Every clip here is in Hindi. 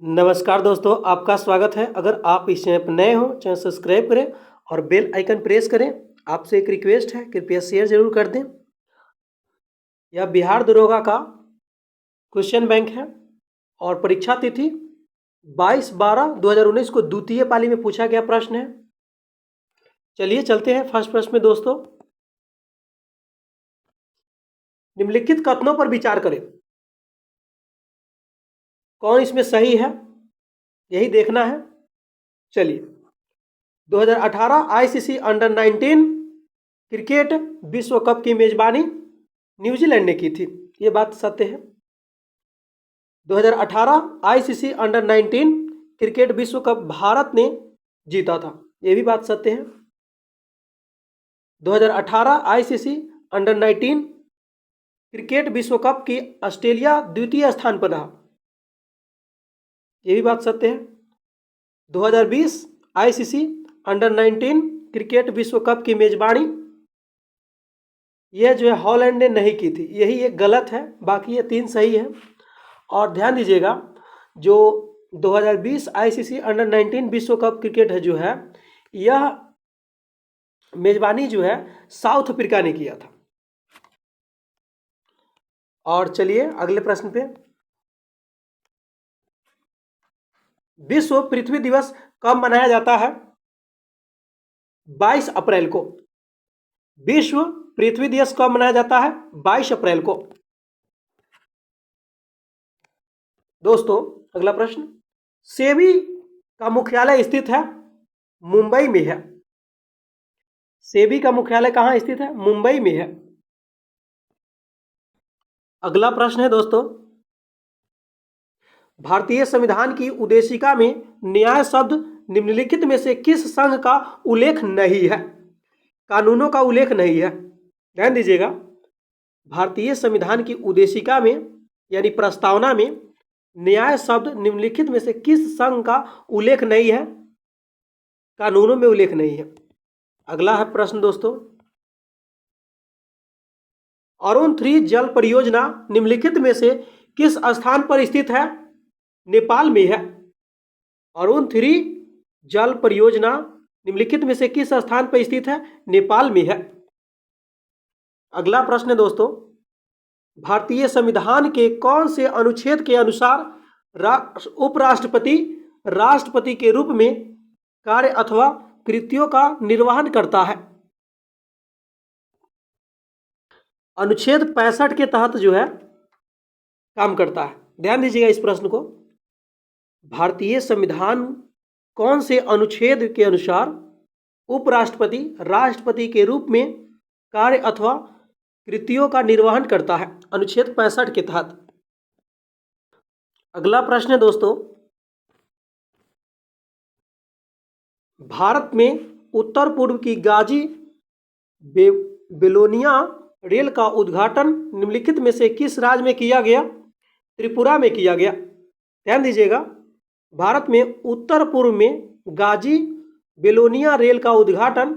नमस्कार दोस्तों, आपका स्वागत है। अगर आप इस चैनल पर नए हो, चैनल सब्सक्राइब करें और बेल आइकन प्रेस करें। आपसे एक रिक्वेस्ट है, कृपया शेयर जरूर कर दें। यह बिहार दरोगा का क्वेश्चन बैंक है और परीक्षा तिथि 22/12/2019 को द्वितीय पाली में पूछा गया प्रश्न है। चलिए चलते हैं फर्स्ट प्रश्न में दोस्तों। निम्नलिखित कथनों पर विचार करें, कौन इसमें सही है, यही देखना है। चलिए, 2018 आईसीसी अंडर 19 क्रिकेट विश्व कप की मेजबानी न्यूजीलैंड ने की थी, ये बात सत्य है। 2018 आईसीसी अंडर 19 क्रिकेट विश्व कप भारत ने जीता था, ये भी बात सत्य है। 2018 आईसीसी अंडर 19 क्रिकेट विश्व कप की ऑस्ट्रेलिया द्वितीय स्थान पर रहा, ये भी बात सत्य है। 2020 आईसीसी अंडर 19 क्रिकेट विश्व कप की मेजबानी यह जो है हॉलैंड ने नहीं की थी, यही एक गलत है, बाकी ये 3 सही है। और ध्यान दीजिएगा, जो 2020 आईसीसी अंडर 19 विश्व कप क्रिकेट है जो है, यह मेजबानी जो है साउथ अफ्रीका ने किया था। और चलिए अगले प्रश्न पे। विश्व पृथ्वी दिवस कब मनाया जाता है? 22 अप्रैल को। विश्व पृथ्वी दिवस कब मनाया जाता है? 22 अप्रैल को। दोस्तों अगला प्रश्न, सेबी का मुख्यालय स्थित है? मुंबई में है। सेबी का मुख्यालय कहां स्थित है? मुंबई में है। अगला प्रश्न है दोस्तों, भारतीय संविधान की उद्देशिका में न्याय शब्द निम्नलिखित में से किस संघ का उल्लेख नहीं है? कानूनों का उल्लेख नहीं है। ध्यान दीजिएगा, भारतीय संविधान की उद्देशिका में यानी प्रस्तावना में न्याय शब्द निम्नलिखित में से किस संघ का उल्लेख नहीं है? कानूनों में उल्लेख नहीं है। अगला है प्रश्न दोस्तों, अरुण 3 जल परियोजना निम्नलिखित में से किस स्थान पर स्थित है? नेपाल में है। अरुण 3 जल परियोजना निम्नलिखित में से किस स्थान पर स्थित है? नेपाल में है। अगला प्रश्न है दोस्तों, भारतीय संविधान के कौन से अनुच्छेद के अनुसार उपराष्ट्रपति राष्ट्रपति के रूप में कार्य अथवा कृत्यों का निर्वहन करता है? अनुच्छेद 65 के तहत जो है काम करता है। ध्यान दीजिएगा इस प्रश्न को, भारतीय संविधान कौन से अनुच्छेद के अनुसार उपराष्ट्रपति राष्ट्रपति के रूप में कार्य अथवा कृत्यों का निर्वहन करता है? अनुच्छेद 65 के तहत। अगला प्रश्न है दोस्तों, भारत में उत्तर पूर्व की गाजी बेलोनिया रेल का उद्घाटन निम्नलिखित में से किस राज्य में किया गया? त्रिपुरा में किया गया। ध्यान दीजिएगा, भारत में उत्तर पूर्व में गाजी बेलोनिया रेल का उद्घाटन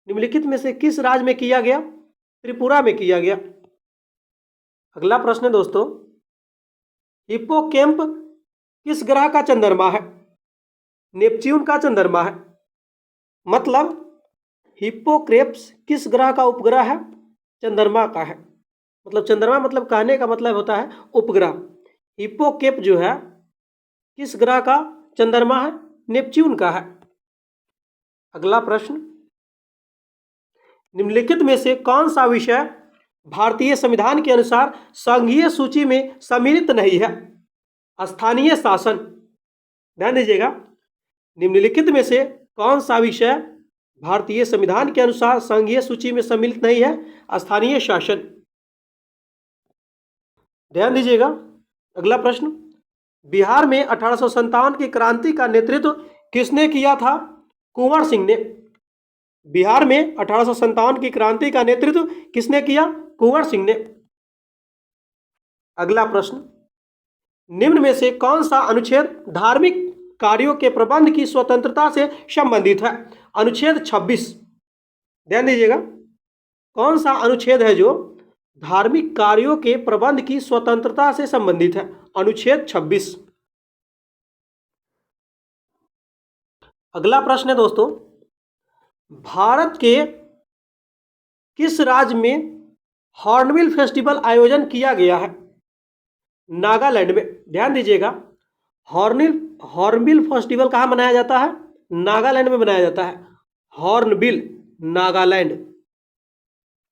निम्नलिखित में से किस राज्य में किया गया? त्रिपुरा में किया गया। अगला प्रश्न है दोस्तों, हिप्पोकैम्प किस ग्रह का चंद्रमा है? नेपच्यून का चंद्रमा है। मतलब हिप्पोक्रेप्स किस ग्रह का उपग्रह है? चंद्रमा का है। मतलब चंद्रमा मतलब कहने का मतलब होता है उपग्रह। हिप्पोकैम्प जो है किस ग्रह का चंद्रमा है? नेपच्यून का है। अगला प्रश्न, निम्नलिखित में से कौन सा विषय भारतीय संविधान के अनुसार संघीय सूची में सम्मिलित नहीं है? स्थानीय शासन। ध्यान दीजिएगा, निम्नलिखित में से कौन सा विषय भारतीय संविधान के अनुसार संघीय सूची में सम्मिलित नहीं है? स्थानीय शासन। ध्यान दीजिएगा, अगला प्रश्न, बिहार में 1857 की क्रांति का नेतृत्व किसने किया था? कुंवर सिंह ने। बिहार में 1857 की क्रांति का नेतृत्व किसने किया? कुंवर सिंह ने। अगला प्रश्न, निम्न में से कौन सा अनुच्छेद धार्मिक कार्यों के प्रबंध की स्वतंत्रता से संबंधित है? अनुच्छेद 26। ध्यान दीजिएगा, कौन सा अनुच्छेद है जो धार्मिक कार्यों के प्रबंध की स्वतंत्रता से संबंधित है? अनुच्छेद 26। अगला प्रश्न है दोस्तों, भारत के किस राज्य में हॉर्नबिल फेस्टिवल आयोजन किया गया है? नागालैंड में। ध्यान दीजिएगा, हॉर्नबिल फेस्टिवल कहाँ मनाया जाता है? नागालैंड में मनाया जाता है। हॉर्नबिल, नागालैंड।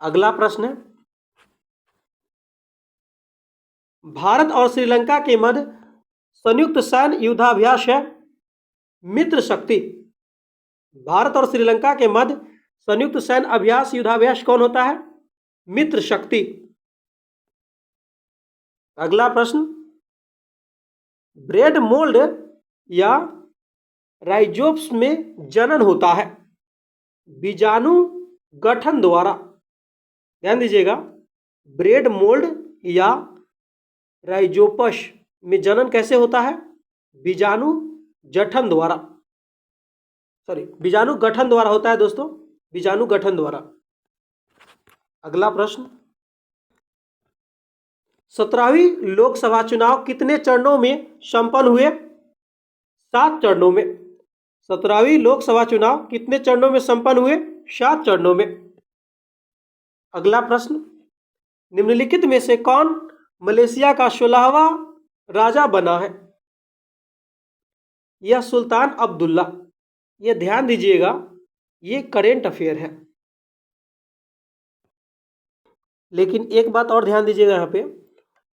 अगला प्रश्न है, भारत और श्रीलंका के मध्य संयुक्त सैन्य युद्धाभ्यास है मित्र शक्ति। भारत और श्रीलंका के मध्य संयुक्त सैन्य अभ्यास युद्धाभ्यास कौन होता है? मित्र शक्ति। अगला प्रश्न, ब्रेड मोल्ड या राइजोप्स में जनन होता है बीजाणु गठन द्वारा। ध्यान दीजिएगा, ब्रेड मोल्ड या राइजोपस में जनन कैसे होता है? बीजाणु गठन द्वारा, बीजाणु गठन द्वारा होता है दोस्तों, बीजाणु गठन द्वारा। अगला प्रश्न, 17वीं लोकसभा चुनाव कितने चरणों में संपन्न हुए? 7 चरणों में। 17वीं लोकसभा चुनाव कितने चरणों में संपन्न हुए? 7 चरणों में। अगला प्रश्न, निम्नलिखित में से कौन मलेशिया का 16वां राजा बना है? यह सुल्तान अब्दुल्ला। यह ध्यान दीजिएगा, ये करेंट अफेयर है। लेकिन एक बात और ध्यान दीजिएगा, यहाँ पे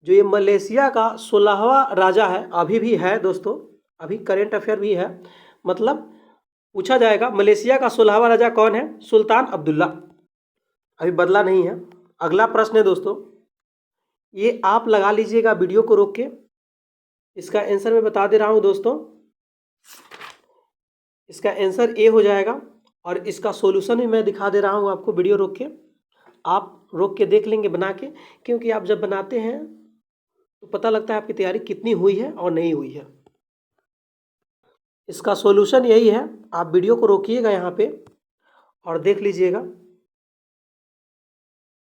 जो ये मलेशिया का 16वां राजा है, अभी भी है दोस्तों, अभी करेंट अफेयर भी है, मतलब पूछा जाएगा मलेशिया का 16वां राजा कौन है? सुल्तान अब्दुल्ला, अभी बदला नहीं है। अगला प्रश्न है दोस्तों, ये आप लगा लीजिएगा वीडियो को रोक के, इसका आंसर मैं बता दे रहा हूँ दोस्तों, इसका आंसर ए हो जाएगा और इसका सॉल्यूशन भी मैं दिखा दे रहा हूँ आपको वीडियो रोक के, आप रोक के देख लेंगे बना के, क्योंकि आप जब बनाते हैं तो पता लगता है आपकी तैयारी कितनी हुई है और नहीं हुई है। इसका सॉल्यूशन यही है, आप वीडियो को रोकिएगा यहाँ पे और देख लीजिएगा।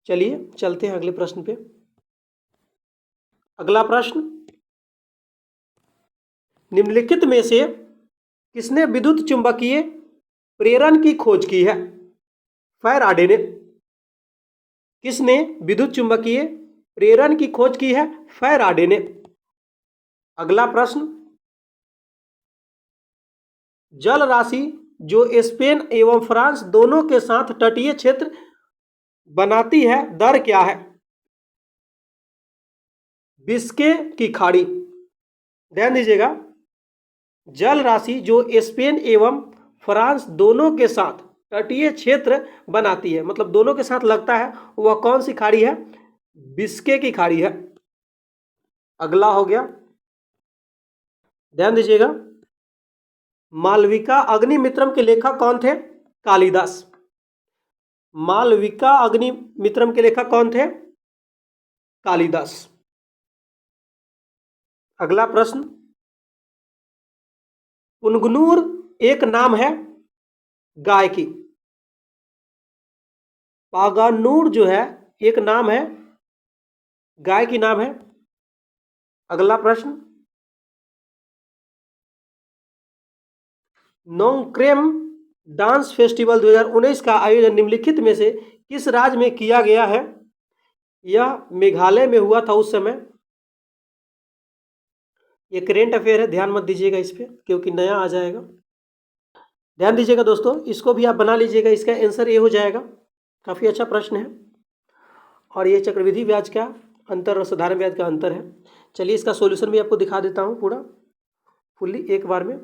चलिए चलते हैं अगले प्रश्न पे। अगला प्रश्न, निम्नलिखित में से किसने विद्युत चुंबकीय प्रेरण की खोज की है? फैराडे ने। किसने विद्युत चुंबकीय प्रेरण की खोज की है? फैराडे ने। अगला प्रश्न, जल राशि जो स्पेन एवं फ्रांस दोनों के साथ तटीय क्षेत्र बनाती है, दर क्या है? बिस्के की खाड़ी। ध्यान दीजिएगा, जल राशि जो स्पेन एवं फ्रांस दोनों के साथ तटीय क्षेत्र बनाती है, मतलब दोनों के साथ लगता है, वह कौन सी खाड़ी है? बिस्के की खाड़ी है। अगला हो गया, ध्यान दीजिएगा, मालविका अग्निमित्रम के लेखक कौन थे? कालिदास। मालविका अग्निमित्रम के लेखक कौन थे? कालिदास। अगला प्रश्न, पुनगनुर एक नाम है गाय की। पागानूर जो है एक नाम है गाय की नाम है। अगला प्रश्न, नोंगक्रेम डांस फेस्टिवल 2019 का आयोजन निम्नलिखित में से किस राज्य में किया गया है? यह मेघालय में हुआ था उस समय। ये करेंट अफेयर है, ध्यान मत दीजिएगा इस पर क्योंकि नया आ जाएगा। ध्यान दीजिएगा दोस्तों, इसको भी आप बना लीजिएगा, इसका आंसर ये हो जाएगा। काफ़ी अच्छा प्रश्न है और ये चक्रवृद्धि ब्याज का अंतर और साधारण ब्याज का अंतर है। चलिए इसका सॉल्यूशन भी आपको दिखा देता हूँ पूरा फुल्ली एक बार में।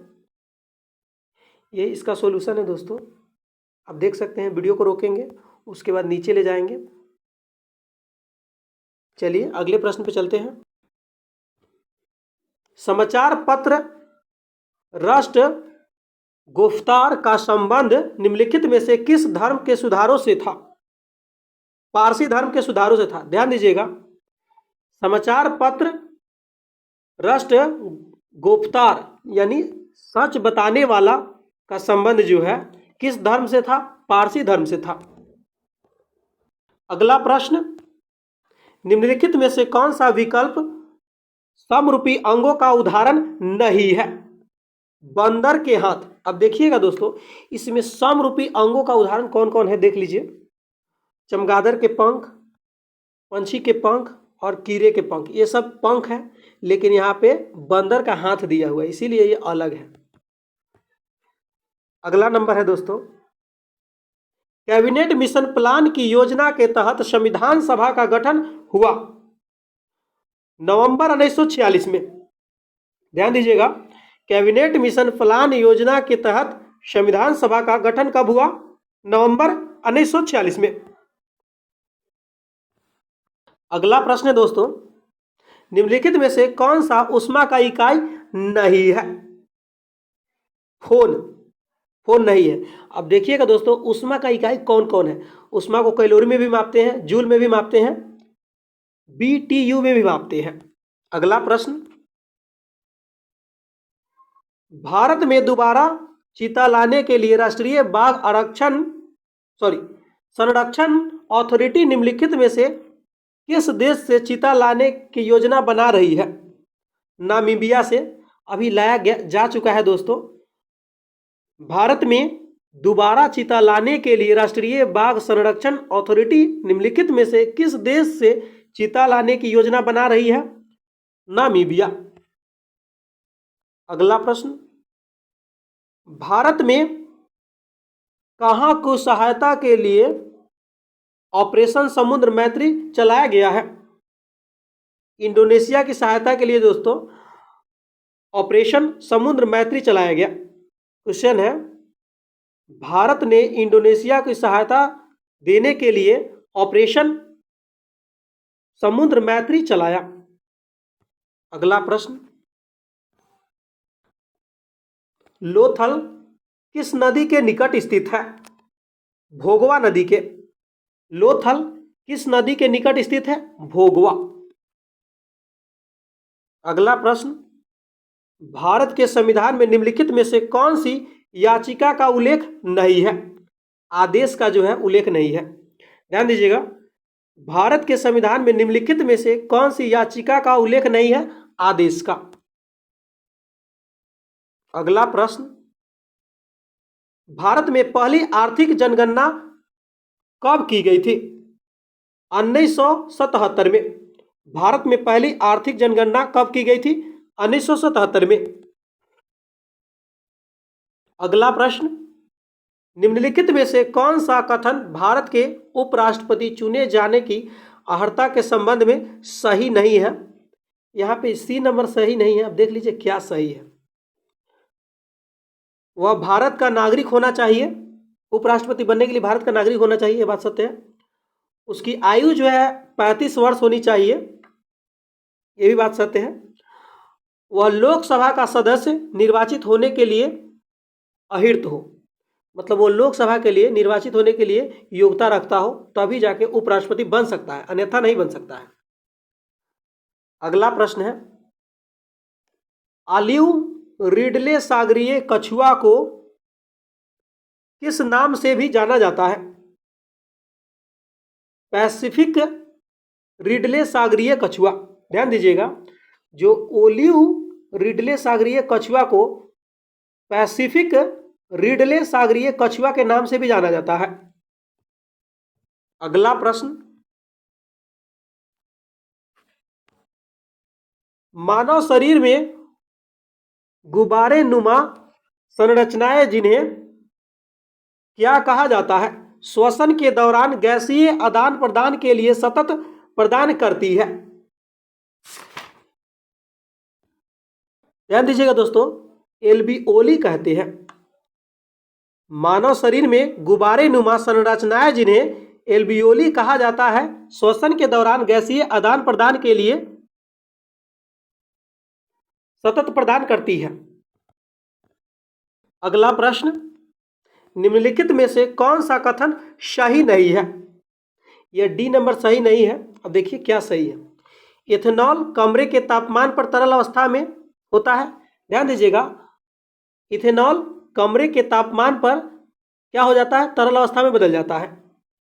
ये इसका सॉल्यूशन है दोस्तों, आप देख सकते हैं, वीडियो को रोकेंगे उसके बाद नीचे ले जाएंगे। चलिए अगले प्रश्न पे चलते हैं। समाचार पत्र राष्ट्र गुफ्तार का संबंध निम्नलिखित में से किस धर्म के सुधारों से था? पारसी धर्म के सुधारों से था। ध्यान दीजिएगा, समाचार पत्र राष्ट्र गुफ्तार यानी सच बताने वाला का संबंध जो है किस धर्म से था? पारसी धर्म से था। अगला प्रश्न, निम्नलिखित में से कौन सा विकल्प समरूपी अंगों का उदाहरण नहीं है? बंदर के हाथ अब देखिएगा दोस्तों, इसमें समरूपी अंगों का उदाहरण कौन कौन है देख लीजिए। चमगादड़ के पंख, पंछी के पंख और कीड़े के पंख, ये सब पंख है, लेकिन यहाँ पे बंदर का हाथ दिया हुआ है, इसीलिए ये अलग है। अगला नंबर है दोस्तों, कैबिनेट मिशन प्लान की योजना के तहत संविधान सभा का गठन हुआ नवंबर 1946 में। ध्यान दीजिएगा, कैबिनेट मिशन प्लान योजना के तहत संविधान सभा का गठन कब हुआ? नवंबर 1946 में। अगला प्रश्न है दोस्तों, निम्नलिखित में से कौन सा ऊष्मा का इकाई नहीं है? फोन, फोन नहीं है। अब देखिएगा दोस्तों, ऊष्मा का इकाई कौन कौन है? ऊष्मा को कैलोरी में भी मापते हैं, जूल में भी मापते हैं, BTU में भी मापते हैं। अगला प्रश्न, भारत में दोबारा चीता लाने के लिए राष्ट्रीय बाघ संरक्षण अथॉरिटी निम्नलिखित में से किस देश से चीता लाने की योजना बना रही है? नामीबिया से अभी लाया जा चुका है दोस्तों। भारत में दोबारा चीता लाने के लिए राष्ट्रीय बाघ संरक्षण अथॉरिटी निम्नलिखित में से किस देश से चीता लाने की योजना बना रही है? नामीबिया। अगला प्रश्न, भारत में कहां को सहायता के लिए ऑपरेशन समुद्र मैत्री चलाया गया है? इंडोनेशिया की सहायता के लिए दोस्तों ऑपरेशन समुद्र मैत्री चलाया गया। क्वेश्चन है, भारत ने इंडोनेशिया की सहायता देने के लिए ऑपरेशन समुद्र मैत्री चलाया। अगला प्रश्न, लोथल किस नदी के निकट स्थित है? भोगवा नदी के। लोथल किस नदी के निकट स्थित है? भोगवा। अगला प्रश्न, भारत के संविधान में निम्नलिखित में से कौन सी याचिका का उल्लेख नहीं है? आदेश का जो है उल्लेख नहीं है। ध्यान दीजिएगा, भारत के संविधान में निम्नलिखित में से कौन सी याचिका का उल्लेख नहीं है? आदेश का। अगला प्रश्न, भारत में पहली आर्थिक जनगणना कब की गई थी? 1977 में। भारत में पहली आर्थिक जनगणना कब की गई थी? 1977 में। अगला प्रश्न, निम्नलिखित में से कौन सा कथन भारत के उपराष्ट्रपति चुने जाने की अर्हता के संबंध में सही नहीं है? यहाँ पे C नंबर सही नहीं है। अब देख लीजिए क्या सही है। वह भारत का नागरिक होना चाहिए, उपराष्ट्रपति बनने के लिए भारत का नागरिक होना चाहिए, ये बात सत्य है। उसकी आयु जो है 35 वर्ष होनी चाहिए, ये भी बात सत्य है। वह लोकसभा का सदस्य निर्वाचित होने के लिए अहिर्त हो, मतलब वो लोकसभा के लिए निर्वाचित होने के लिए योग्यता रखता हो, तभी जाके उपराष्ट्रपति बन सकता है, अन्यथा नहीं बन सकता है। अगला प्रश्न है, ऑलिव रिडले सागरीय कछुआ को किस नाम से भी जाना जाता है? पैसिफिक रिडले सागरीय कछुआ। ध्यान दीजिएगा, जो ओलिव रिडले सागरीय कछुआ को पैसिफिक रिडले सागरीय कछुआ के नाम से भी जाना जाता है। अगला प्रश्न, मानव शरीर में गुब्बारे नुमा संरचनाएं जिन्हें क्या कहा जाता है? श्वसन के दौरान गैसीय आदान प्रदान के लिए सतत प्रदान करती है। ध्यान दीजिएगा दोस्तों, एल्वियोली कहते हैं। मानव शरीर में गुब्बारे नुमा संरचनाएं जिन्हें एल्वियोली कहा जाता है, श्वसन के दौरान गैसीय आदान प्रदान के लिए सतत प्रदान करती है। अगला प्रश्न, निम्नलिखित में से कौन सा कथन सही नहीं है? यह D नंबर सही नहीं है। अब देखिए क्या सही है। इथेनॉल कमरे के तापमान पर तरल अवस्था में होता है। ध्यान दीजिएगा, इथेनॉल कमरे के तापमान पर क्या हो जाता है? तरल अवस्था में बदल जाता है।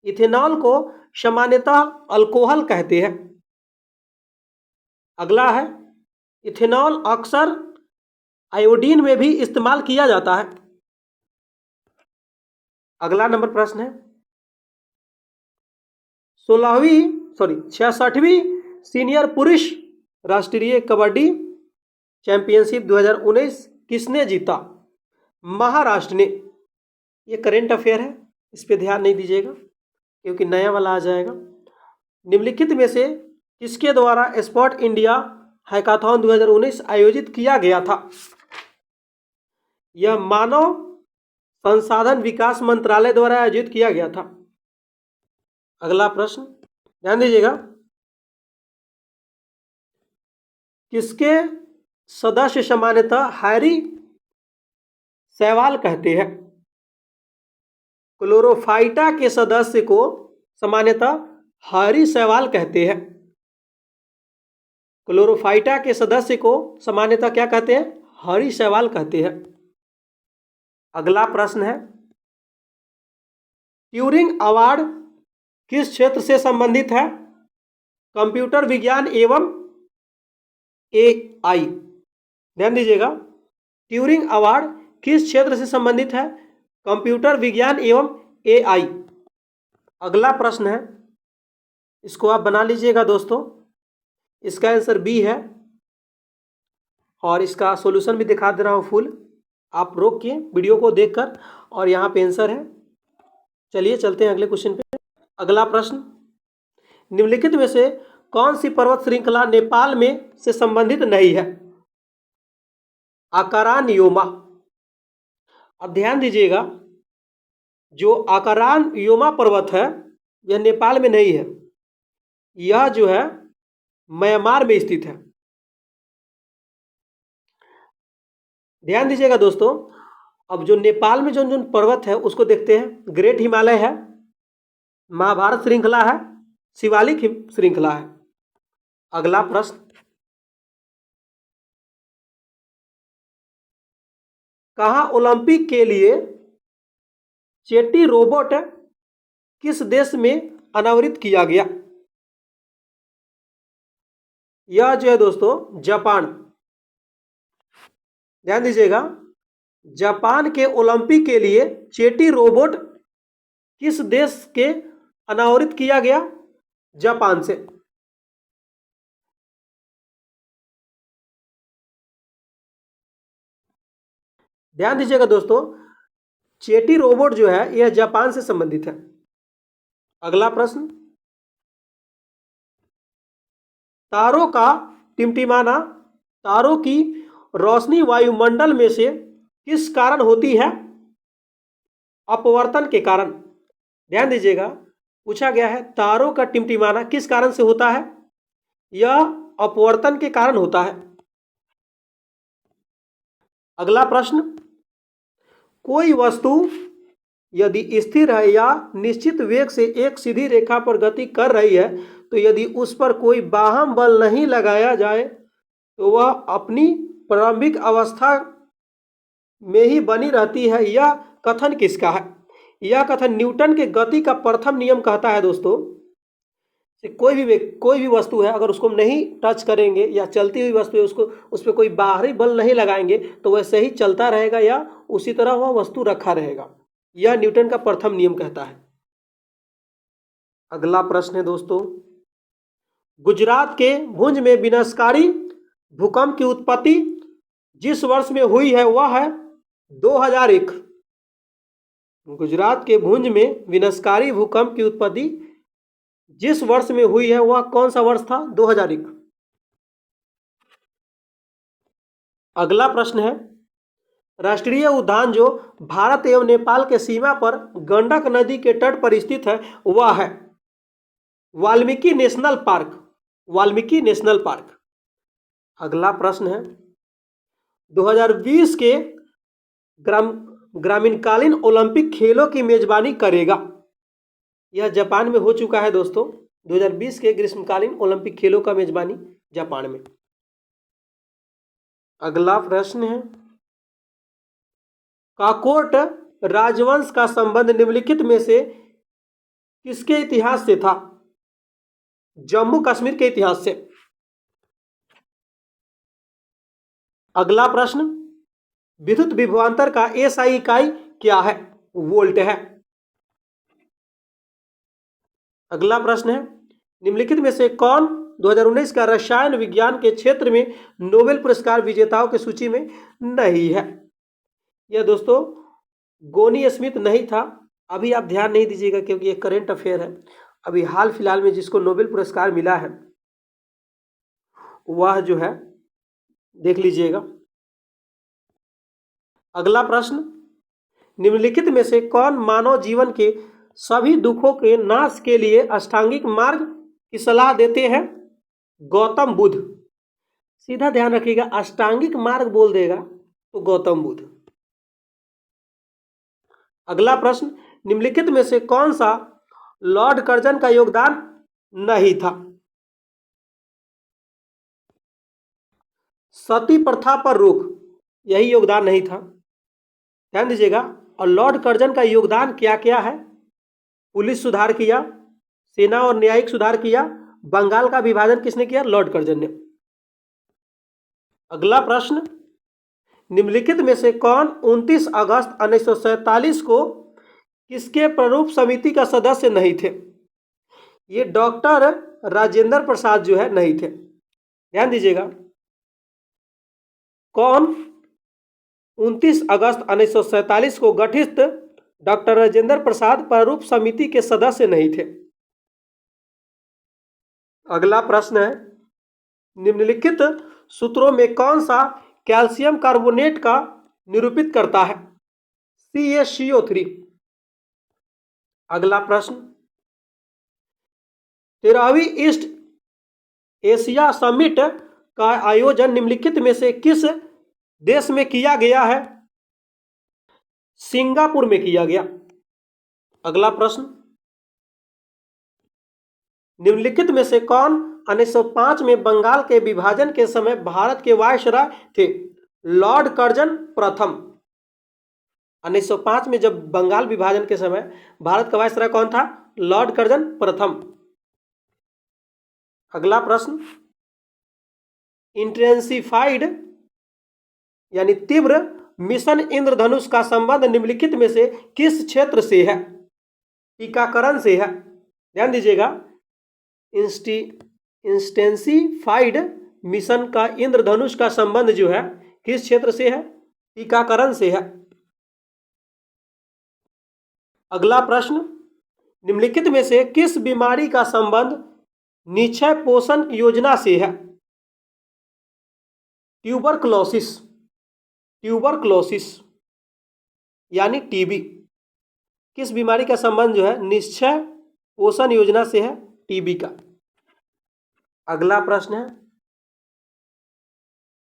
इथेनॉल को सामान्यतः अल्कोहल कहते हैं। अगला है, इथेनॉल अक्सर आयोडीन में भी इस्तेमाल किया जाता है। अगला नंबर प्रश्न है 66वीं सीनियर पुरुष राष्ट्रीय कबड्डी चैंपियनशिप 2019 किसने जीता? महाराष्ट्र ने। ये करेंट अफेयर है, इस पे ध्यान नहीं दीजिएगा क्योंकि नया वाला आ जाएगा। निम्नलिखित में से किसके द्वारा स्पोर्ट इंडिया हैकाथॉन 2019 आयोजित किया गया था? यह मानव संसाधन विकास मंत्रालय द्वारा आयोजित किया गया था। अगला प्रश्न ध्यान दीजिएगा, किसके सदस्य सामान्यतः हैरी सहवाल कहते हैं? क्लोरोफाइटा के सदस्य को सामान्यतः हैरी सहवाल कहते हैं। क्लोरोफाइटा के सदस्य को सामान्यतः क्या कहते हैं? हैरी सहवाल कहते हैं। अगला प्रश्न है ट्यूरिंग अवार्ड किस क्षेत्र से संबंधित है? कंप्यूटर विज्ञान एवं एआई। ध्यान दीजिएगा, ट्यूरिंग अवार्ड किस क्षेत्र से संबंधित है? कंप्यूटर विज्ञान एवं एआई। अगला प्रश्न है, इसको आप बना लीजिएगा दोस्तों, इसका आंसर बी है और इसका सॉल्यूशन भी दिखा दे रहा हूँ फुल, आप रोक के वीडियो को देखकर, और यहाँ पे आंसर है। चलिए चलते हैं अगले क्वेश्चन पे। अगला प्रश्न, निम्नलिखित में से कौन सी पर्वत श्रृंखला नेपाल में से संबंधित नहीं है? आकारान योमा। अब ध्यान दीजिएगा, जो आकारान योमा पर्वत है यह नेपाल में नहीं है, यह जो है म्यांमार में स्थित है। ध्यान दीजिएगा दोस्तों, अब जो नेपाल में जो जो पर्वत है उसको देखते हैं। ग्रेट हिमालय है, महाभारत श्रृंखला है, शिवालिक श्रृंखला है। अगला प्रश्न, कहाँ ओलंपिक के लिए चेटी रोबोट किस देश में अनावृत किया गया? यह जो है दोस्तों जापान। ध्यान दीजिएगा, जापान के ओलंपिक के लिए चेटी रोबोट किस देश के अनावृत किया गया? जापान से। ध्यान दीजिएगा दोस्तों, चेटी रोबोट जो है यह जापान से संबंधित है। अगला प्रश्न, तारों का टिमटिमाना, तारों की रोशनी वायुमंडल में से किस कारण होती है? अपवर्तन के कारण। ध्यान दीजिएगा, पूछा गया है तारों का टिमटिमाना किस कारण से होता है? यह अपवर्तन के कारण होता है। अगला प्रश्न, कोई वस्तु यदि स्थिर है या निश्चित वेग से एक सीधी रेखा पर गति कर रही है तो यदि उस पर कोई बाह्य बल नहीं लगाया जाए तो वह अपनी प्रारंभिक अवस्था में ही बनी रहती है। यह कथन किसका है? यह कथन न्यूटन के गति का प्रथम नियम कहता है दोस्तों। कोई भी वस्तु है, अगर उसको हम नहीं टच करेंगे या चलती हुई वस्तु है, उसको उस पर कोई बाहरी बल नहीं लगाएंगे तो वैसे ही चलता रहेगा या उसी तरह वह वस्तु रखा रहेगा। यह न्यूटन का प्रथम नियम कहता है। अगला प्रश्न है दोस्तों, गुजरात के भुज में विनाशकारी भूकंप की उत्पत्ति जिस वर्ष में हुई है वह है 2001। गुजरात के भुज में विनाशकारी भूकंप की उत्पत्ति जिस वर्ष में हुई है वह कौन सा वर्ष था? 2001। अगला प्रश्न है, राष्ट्रीय उद्यान जो भारत एवं नेपाल के सीमा पर गंडक नदी के तट पर स्थित है वह है Valmiki national park. Valmiki national park. अगला प्रश्न है, 2020 के ग्रामीणकालीन ओलंपिक खेलों की मेजबानी करेगा? यह जापान में हो चुका है दोस्तों। 2020 के ग्रीष्मकालीन ओलंपिक खेलों का मेजबानी जापान में। अगला प्रश्न है, काकोट राजवंश का संबंध निम्नलिखित में से किसके इतिहास से था? जम्मू कश्मीर के इतिहास से। अगला प्रश्न, विद्युत विभवांतर का एसआई इकाई क्या है? वोल्ट है। अगला प्रश्न है, निम्नलिखित में से कौन 2019 का रसायन विज्ञान के क्षेत्र में नोबेल पुरस्कार विजेताओं की सूची में नहीं है? यह दोस्तों गोनी स्मिथ नहीं था। अभी आप ध्यान नहीं दीजिएगा क्योंकि ये करंट अफेयर है। अभी हाल फिलहाल में जिसको नोबेल पुरस्कार मिला है वह जो है देख लीजिएगा। अगला प्रश्न, निम्नलिखित में से कौन मानव जीवन के सभी दुखों के नाश के लिए अष्टांगिक मार्ग की सलाह देते हैं? गौतम बुद्ध। सीधा ध्यान रखिएगा, अष्टांगिक मार्ग बोल देगा तो गौतम बुद्ध। अगला प्रश्न, निम्नलिखित में से कौन सा लॉर्ड कर्जन का योगदान नहीं था? सती प्रथा पर रोक, यही योगदान नहीं था। ध्यान दीजिएगा। और लॉर्ड कर्जन का योगदान क्या क्या है? पुलिस सुधार किया, सेना और न्यायिक सुधार किया, बंगाल का विभाजन किसने किया? लॉर्ड कर्जन ने। अगला प्रश्न, निम्नलिखित में से कौन 29 अगस्त 1947 को किसके प्रारूप समिति का सदस्य नहीं थे? ये डॉक्टर राजेंद्र प्रसाद जो है नहीं थे। ध्यान दीजिएगा, कौन 29 अगस्त 1947 को गठित डॉक्टर राजेंद्र प्रसाद प्रारूप समिति के सदस्य नहीं थे। अगला प्रश्न है, निम्नलिखित सूत्रों में कौन सा कैल्शियम कार्बोनेट का निरूपित करता है? CaCO3। अगला प्रश्न, 13वीं ईस्ट एशिया समिट का आयोजन निम्नलिखित में से किस देश में किया गया है? सिंगापुर में किया गया। अगला प्रश्न, निम्नलिखित में से कौन 1905 में बंगाल के विभाजन के समय भारत के वायसराय थे? लॉर्ड कर्जन प्रथम। 1905 में जब बंगाल विभाजन के समय भारत का वायसराय कौन था? लॉर्ड कर्जन प्रथम। अगला प्रश्न, इंटेंसिफाइड यानी तीव्र मिशन इंद्रधनुष का संबंध निम्नलिखित में से किस क्षेत्र से है? टीकाकरण से है। ध्यान दीजिएगा, इंटेंसिफाइड मिशन का इंद्रधनुष का संबंध जो है किस क्षेत्र से है? टीकाकरण से है। अगला प्रश्न, निम्नलिखित में से किस बीमारी का संबंध निक्षय पोषण योजना से है? ट्यूबरक्लोसिस। ट्यूबरक्लोसिस यानी टीबी। किस बीमारी का संबंध जो है निक्षय पोषण योजना से है? टीबी का। अगला प्रश्न है,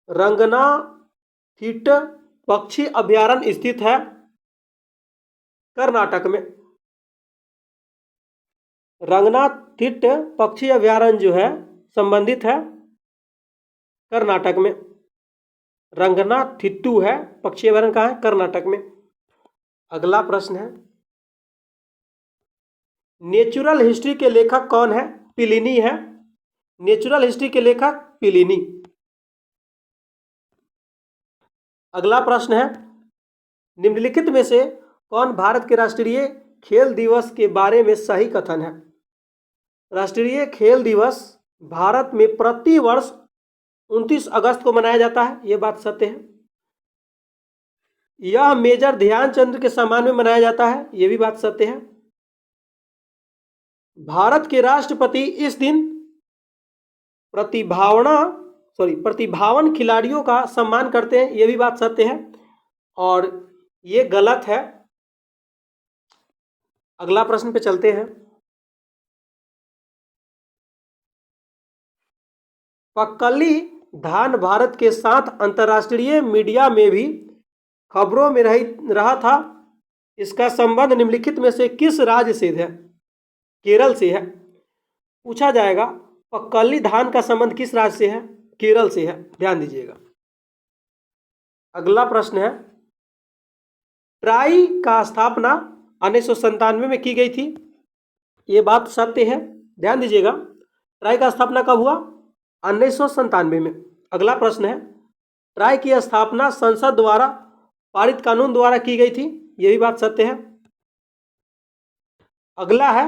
रंगनाथिट्ट पक्षी अभयारण्य स्थित है कर्नाटक में। रंगनाथिट्ट पक्षी अभयारण्य जो है संबंधित है कर्नाटक में। रंगनाथिट्टू है पक्षी अभयारण्य कहाँ है? कर्नाटक में। अगला प्रश्न है, नेचुरल हिस्ट्री के लेखक कौन है? प्लिनी है। नेचुरल हिस्ट्री के लेखक प्लिनी। अगला प्रश्न है, निम्नलिखित में से कौन भारत के राष्ट्रीय खेल दिवस के बारे में सही कथन है? राष्ट्रीय खेल दिवस भारत में प्रति वर्ष 29 अगस्त को मनाया जाता है, यह बात सत्य है। यह मेजर ध्यानचंद के सम्मान में मनाया जाता है, यह भी बात सत्य है। भारत के राष्ट्रपति इस दिन प्रतिभावान खिलाड़ियों का सम्मान करते हैं, यह भी बात सत्य है और ये गलत है। अगला प्रश्न पे चलते हैं। पक्कली धान भारत के साथ अंतर्राष्ट्रीय मीडिया में भी खबरों में रहा था। इसका संबंध निम्नलिखित में से किस राज्य से है? केरल से है। पूछा जाएगा पक्कली धान का संबंध किस राज्य से है? केरल से है। ध्यान दीजिएगा। अगला प्रश्न है, ट्राई का स्थापना 1997 में की गई थी, ये बात सत्य है। ध्यान दीजिएगा, ट्राई का स्थापना कब हुआ? 1997 में। अगला प्रश्न है, ट्राई की स्थापना संसद द्वारा पारित कानून द्वारा की गई थी, यह भी बात सत्य है। अगला है,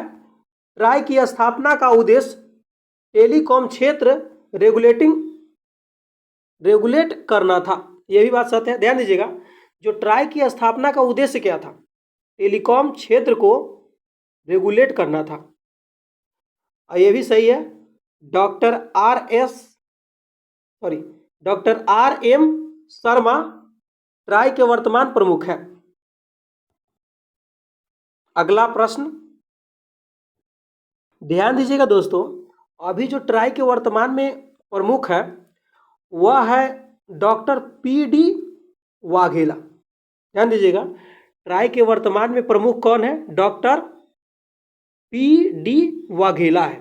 ट्राई की स्थापना का उद्देश्य टेलीकॉम क्षेत्र रेगुलेट करना था। यह भी बात सत्य है, ध्यान दीजिएगा। जो ट्राई की स्थापना का उद्देश्य क्या था? टेलीकॉम क्षेत्र को रेगुलेट करना था। और यह भी सही है। Doctor R M Sharma TRAI के वर्तमान प्रमुख है। अगला प्रश्न ध्यान दीजिएगा दोस्तों, अभी जो ट्राई के वर्तमान में प्रमुख है वह है डॉक्टर पी डी वाघेला। ध्यान दीजिएगा, ट्राई के वर्तमान में प्रमुख कौन है? डॉक्टर पी डी वाघेला है,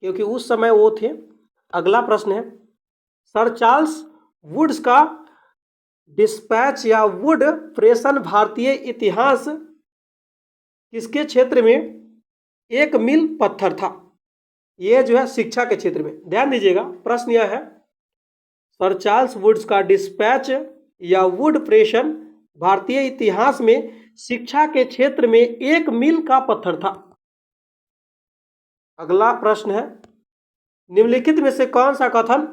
क्योंकि उस समय वो थे। अगला प्रश्न है, सर चार्ल्स वुड्स का डिस्पैच या वुड प्रेषण भारतीय इतिहास किसके क्षेत्र में एक मील पत्थर था? यह जो है शिक्षा के क्षेत्र में। ध्यान दीजिएगा, प्रश्न यह है, सर चार्ल्स वुड्स का डिस्पैच या वुड प्रेषण भारतीय इतिहास में शिक्षा के क्षेत्र में एक मील का पत्थर था। अगला प्रश्न है, निम्नलिखित में से कौन सा कथन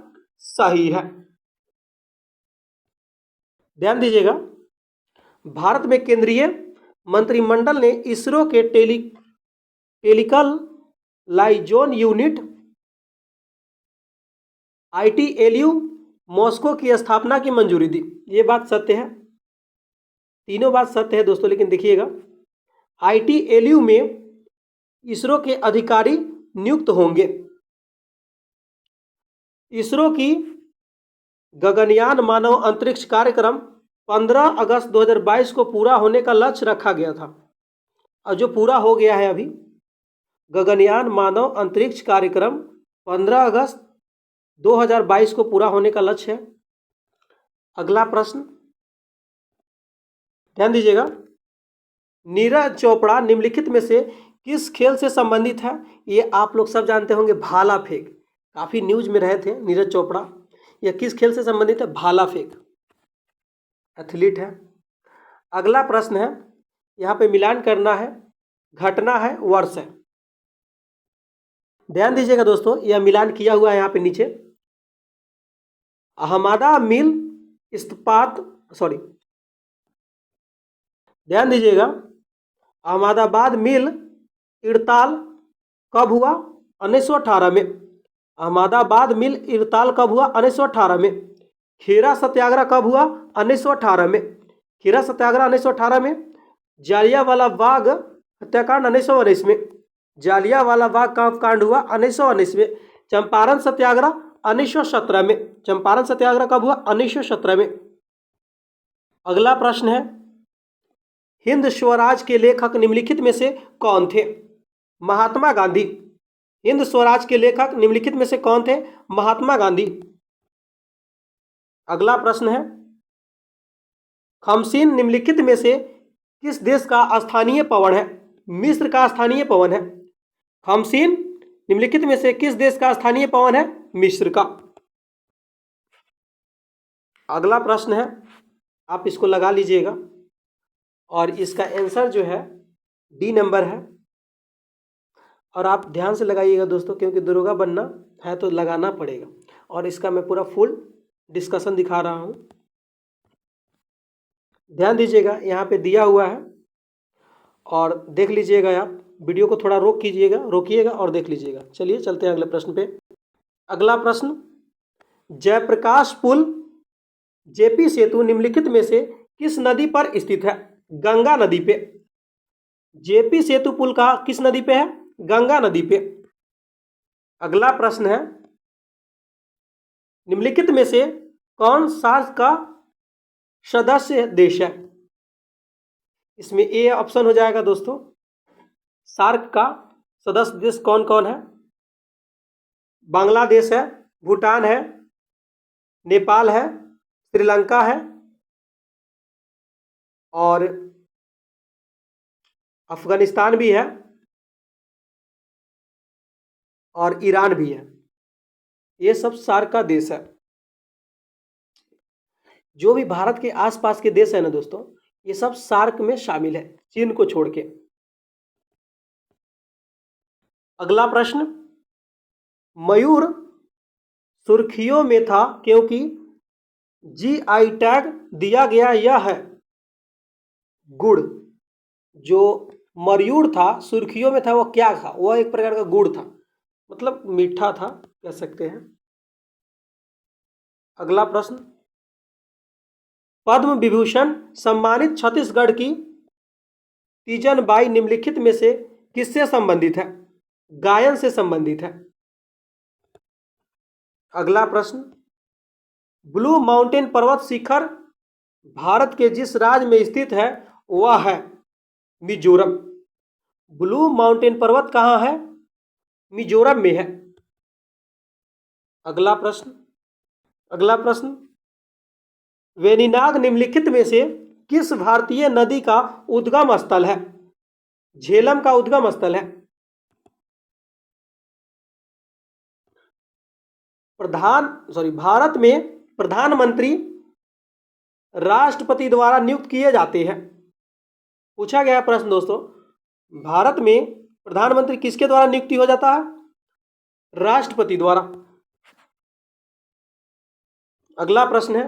सही है? ध्यान दीजिएगा, भारत में केंद्रीय मंत्रिमंडल ने इसरो के टेलिकल लाइजोन यूनिट ITLU मॉस्को की स्थापना की मंजूरी दी। ये बात सत्य है, तीनों बात सत्य है दोस्तों। लेकिन देखिएगा, ITLU में इसरो के अधिकारी नियुक्त होंगे। इसरो की गगनयान मानव अंतरिक्ष कार्यक्रम 15 अगस्त 2022 को पूरा होने का लक्ष्य रखा गया था, और जो पूरा हो गया है अभी। गगनयान मानव अंतरिक्ष कार्यक्रम 15 अगस्त 2022 को पूरा होने का लक्ष्य है। अगला प्रश्न ध्यान दीजिएगा, नीरज चोपड़ा निम्नलिखित में से किस खेल से संबंधित है? ये आप लोग सब जानते होंगे, भाला फेंक। काफी न्यूज में रहे थे नीरज चोपड़ा। यह किस खेल से संबंधित है? भाला फेंक, एथलीट है। अगला प्रश्न है, यहाँ पे मिलान करना है, घटना है, वर्ष है। ध्यान दीजिएगा दोस्तों, यह मिलान किया हुआ है यहाँ पे नीचे। ध्यान दीजिएगा, अहमदाबाद मिल हड़ताल कब हुआ? 1918 में। अहमदाबाद मिल हड़ताल कब हुआ? 1918 में। खेरा सत्याग्रह कब हुआ? 1918 में। खेरा सत्याग्रह 1918 में। जालियांवाला बाग हत्याकांड 1919 में। जालियांवाला बाग का कांड हुआ 1919 में। चंपारण सत्याग्रह 1917 में। चंपारण सत्याग्रह कब हुआ? 1917 में। अगला प्रश्न है, हिंद स्वराज के लेखक निम्नलिखित में से कौन थे? महात्मा गांधी। हिंद स्वराज के लेखक निम्नलिखित में से कौन थे? महात्मा गांधी। अगला प्रश्न है, खमसीन निम्नलिखित में से किस देश का स्थानीय पवन है? मिस्र का स्थानीय पवन है। खमसीन निम्नलिखित में से किस देश का स्थानीय पवन है? मिस्र का। अगला प्रश्न है, आप इसको लगा लीजिएगा, और इसका आंसर जो है डी नंबर है। और आप ध्यान से लगाइएगा दोस्तों, क्योंकि दरोगा बनना है तो लगाना पड़ेगा। और इसका मैं पूरा फुल डिस्कशन दिखा रहा हूं, ध्यान दीजिएगा, यहाँ पे दिया हुआ है और देख लीजिएगा। आप वीडियो को थोड़ा रोकिएगा और देख लीजिएगा। चलिए चलते हैं अगले प्रश्न पे। अगला प्रश्न, जयप्रकाश पुल जेपी सेतु निम्नलिखित में से किस नदी पर स्थित है? गंगा नदी पे। जेपी सेतु पुल का किस नदी पे है? गंगा नदी पे। अगला प्रश्न है, निम्नलिखित में से कौन सार्क का सदस्य देश है? इसमें ए ऑप्शन हो जाएगा दोस्तों। सार्क का सदस्य देश कौन कौन है? बांग्लादेश है, भूटान है, नेपाल है, श्रीलंका है और अफगानिस्तान भी है और ईरान भी है। ये सब सार्क का देश है। जो भी भारत के आसपास के देश है ना दोस्तों, ये सब सार्क में शामिल है, चीन को छोड़ के। अगला प्रश्न, मयूर सुर्खियों में था क्योंकि जीआई टैग दिया गया यह है गुड़। जो मयूर था सुर्खियों में था वो क्या था? वह एक प्रकार का गुड़ था, मतलब मीठा था कह सकते हैं। अगला प्रश्न, पद्म विभूषण सम्मानित छत्तीसगढ़ की तीजन बाई निम्नलिखित में से किससे संबंधित है? गायन से संबंधित है। अगला प्रश्न, ब्लू माउंटेन पर्वत शिखर भारत के जिस राज्य में स्थित है वह है मिजोरम। ब्लू माउंटेन पर्वत कहाँ है? मिजोरम में है। अगला प्रश्न, वेनिनाग निम्नलिखित में से किस भारतीय नदी का उद्गम स्थल है? झेलम का उद्गम स्थल है। भारत में प्रधानमंत्री राष्ट्रपति द्वारा नियुक्त किए जाते हैं। पूछा गया प्रश्न दोस्तों, भारत में प्रधानमंत्री किसके द्वारा नियुक्ति हो जाता है? राष्ट्रपति द्वारा। अगला प्रश्न है,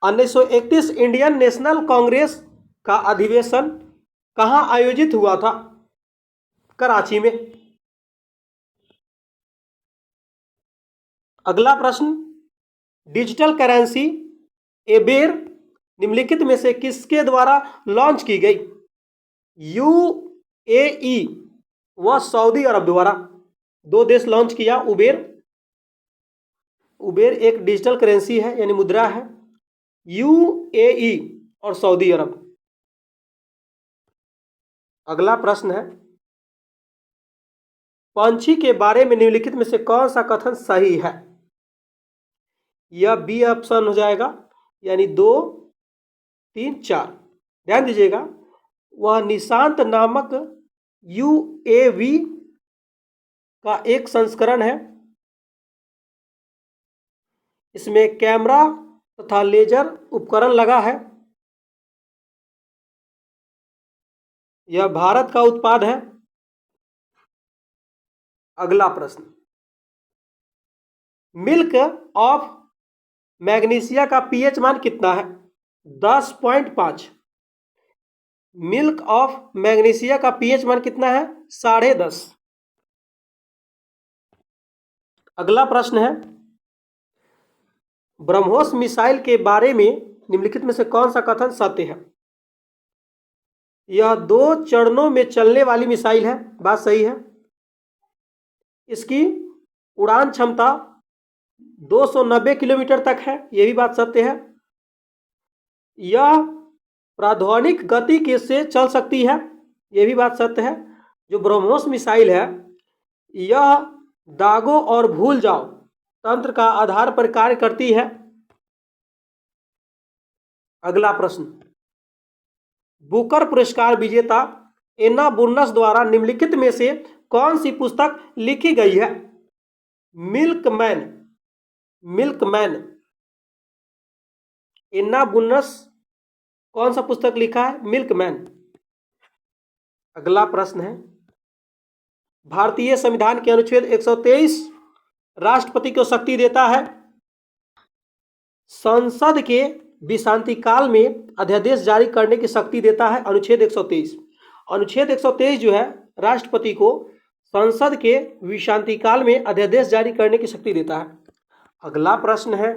1931 इंडियन नेशनल कांग्रेस का अधिवेशन कहां आयोजित हुआ था? कराची में। अगला प्रश्न, डिजिटल करेंसी एबेर निम्नलिखित में से किसके द्वारा लॉन्च की गई? यूएई व सऊदी अरब द्वारा। दो देश लॉन्च किया उबेर एक डिजिटल करेंसी है यानी मुद्रा है, यूएई और सऊदी अरब। अगला प्रश्न है, पंछी के बारे में निम्नलिखित में से कौन सा कथन सही है? यह बी ऑप्शन हो जाएगा, यानी 2, 3, 4। ध्यान दीजिएगा, वह निशांत नामक यूएवी का एक संस्करण है। इसमें कैमरा तथा लेजर उपकरण लगा है। यह भारत का उत्पाद है। अगला प्रश्न, मिल्क ऑफ मैग्नीशिया का पीएच मान कितना है? 10.5। मिल्क ऑफ मैग्नीशिया का पीएच मान कितना है? 10.5। अगला प्रश्न है, ब्रह्मोस मिसाइल के बारे में निम्नलिखित में से कौन सा कथन सत्य है? यह 2 चरणों में चलने वाली मिसाइल है। बात सही है। इसकी उड़ान क्षमता 290 किलोमीटर तक है। यह भी बात सत्य है। यह प्राध्वनिक गति के से चल सकती है। यह भी बात सत्य है। जो ब्रह्मोस मिसाइल है यह दागो और भूल जाओ तंत्र का आधार पर कार्य करती है। अगला प्रश्न, बुकर पुरस्कार विजेता एन्ना बुर्नस द्वारा निम्नलिखित में से कौन सी पुस्तक लिखी गई है? मिल्कमैन। एन्ना बुर्नस कौन सा पुस्तक लिखा है? मिल्कमैन। अगला प्रश्न है, भारतीय संविधान के अनुच्छेद 123 राष्ट्रपति को शक्ति देता है। संसद के विश्रांति काल में अध्यादेश जारी करने की शक्ति देता है अनुच्छेद 123। अनुच्छेद 123 जो है राष्ट्रपति को संसद के विश्रांति काल में अध्यादेश जारी करने की शक्ति देता है। अगला प्रश्न है,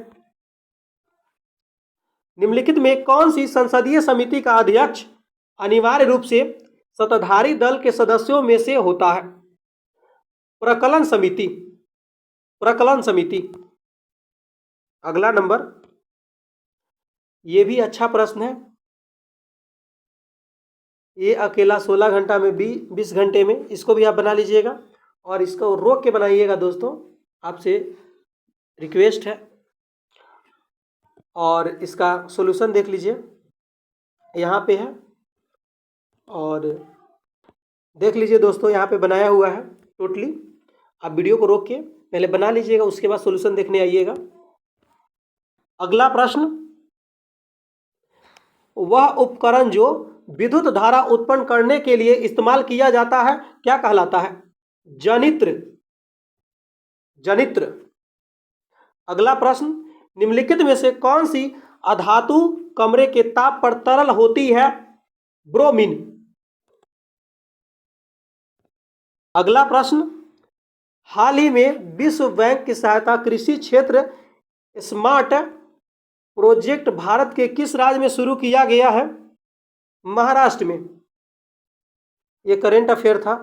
निम्नलिखित में कौन सी संसदीय समिति का अध्यक्ष अनिवार्य रूप से सत्ताधारी दल के सदस्यों में से होता है? प्रकलन समिति। अगला नंबर, ये भी अच्छा प्रश्न है। ये अकेला 16 घंटा में 20 घंटे में इसको भी आप बना लीजिएगा और इसको रोक के बनाइएगा दोस्तों, आपसे रिक्वेस्ट है। और इसका सॉल्यूशन देख लीजिए, यहाँ पे है और देख लीजिए दोस्तों, यहाँ पे बनाया हुआ है टोटली। आप वीडियो को रोक के पहले बना लीजिएगा, उसके बाद सॉल्यूशन देखने आइएगा। अगला प्रश्न, वह उपकरण जो विद्युत धारा उत्पन्न करने के लिए इस्तेमाल किया जाता है क्या कहलाता है? जनित्र। जनित्र। अगला प्रश्न, निम्नलिखित में से कौन सी अधातु कमरे के ताप पर तरल होती है? ब्रोमीन। अगला प्रश्न, हाल ही में विश्व बैंक की सहायता कृषि क्षेत्र स्मार्ट प्रोजेक्ट भारत के किस राज्य में शुरू किया गया है? महाराष्ट्र में। यह करेंट अफेयर था।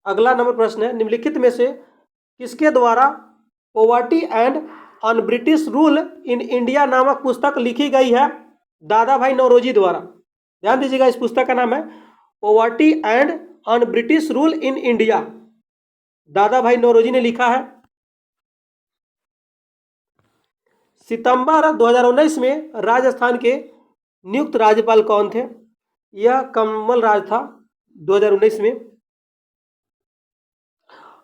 अगला नंबर प्रश्न है, निम्नलिखित में से किसके द्वारा poverty and on British rule in India नामक पुस्तक लिखी गई है? दादा भाई नौरोजी द्वारा। ध्यान दीजिएगा, इस पुस्तक का नाम है poverty and on British rule in India. दादा भाई नौरोजी ने लिखा है। सितंबर 2019 में राजस्थान के नियुक्त राज्यपाल कौन थे? यह कमल राज था 2019 में।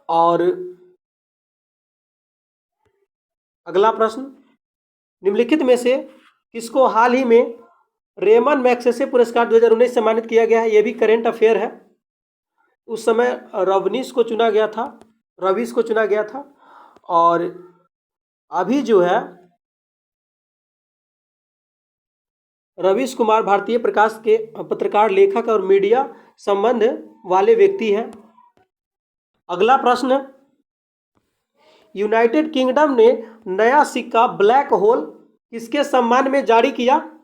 और अगला प्रश्न, निम्नलिखित में से किसको हाल ही में रेमन मैग्सेसे पुरस्कार 2019 सम्मानित किया गया है? यह भी करेंट अफेयर है। उस समय रवनीश को चुना गया था, रवीश को चुना गया था। और अभी जो है रवीश कुमार भारतीय प्रकाश के पत्रकार, लेखक और मीडिया संबंध वाले व्यक्ति हैं। अगला प्रश्न, यूनाइटेड किंगडम ने नया सिक्का ब्लैक होल किसके सम्मान में जारी किया?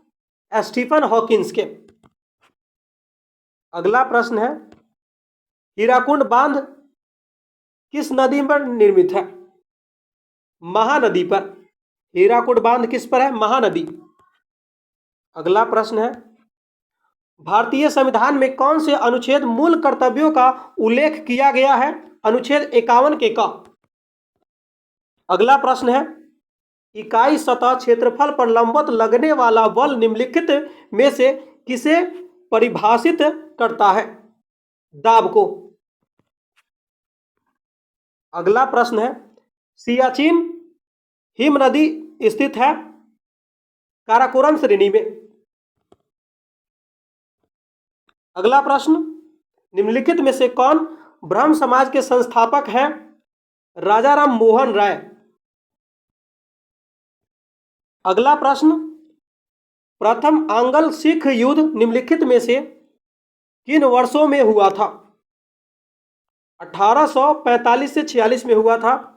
स्टीफन हॉकिंस के। अगला प्रश्न है, हीराकुंड बांध किस नदी पर निर्मित है? महानदी पर। हीराकुंड बांध किस पर है? महानदी। अगला प्रश्न है, भारतीय संविधान में कौन से अनुच्छेद मूल कर्तव्यों का उल्लेख किया गया है? अनुच्छेद 51 के का। अगला प्रश्न है, इकाई सतह क्षेत्रफल पर लंबवत लगने वाला बल निम्नलिखित में से किसे परिभाषित करता है? दाब को। अगला प्रश्न है, सियाचिन हिम नदी स्थित है काराकोरम श्रेणी में। अगला प्रश्न, निम्नलिखित में से कौन ब्रह्म समाज के संस्थापक हैं? राजाराम मोहन राय। अगला प्रश्न, प्रथम आंग्ल सिख युद्ध निम्नलिखित में से किन वर्षों में हुआ था? 1845 से 46 में हुआ था।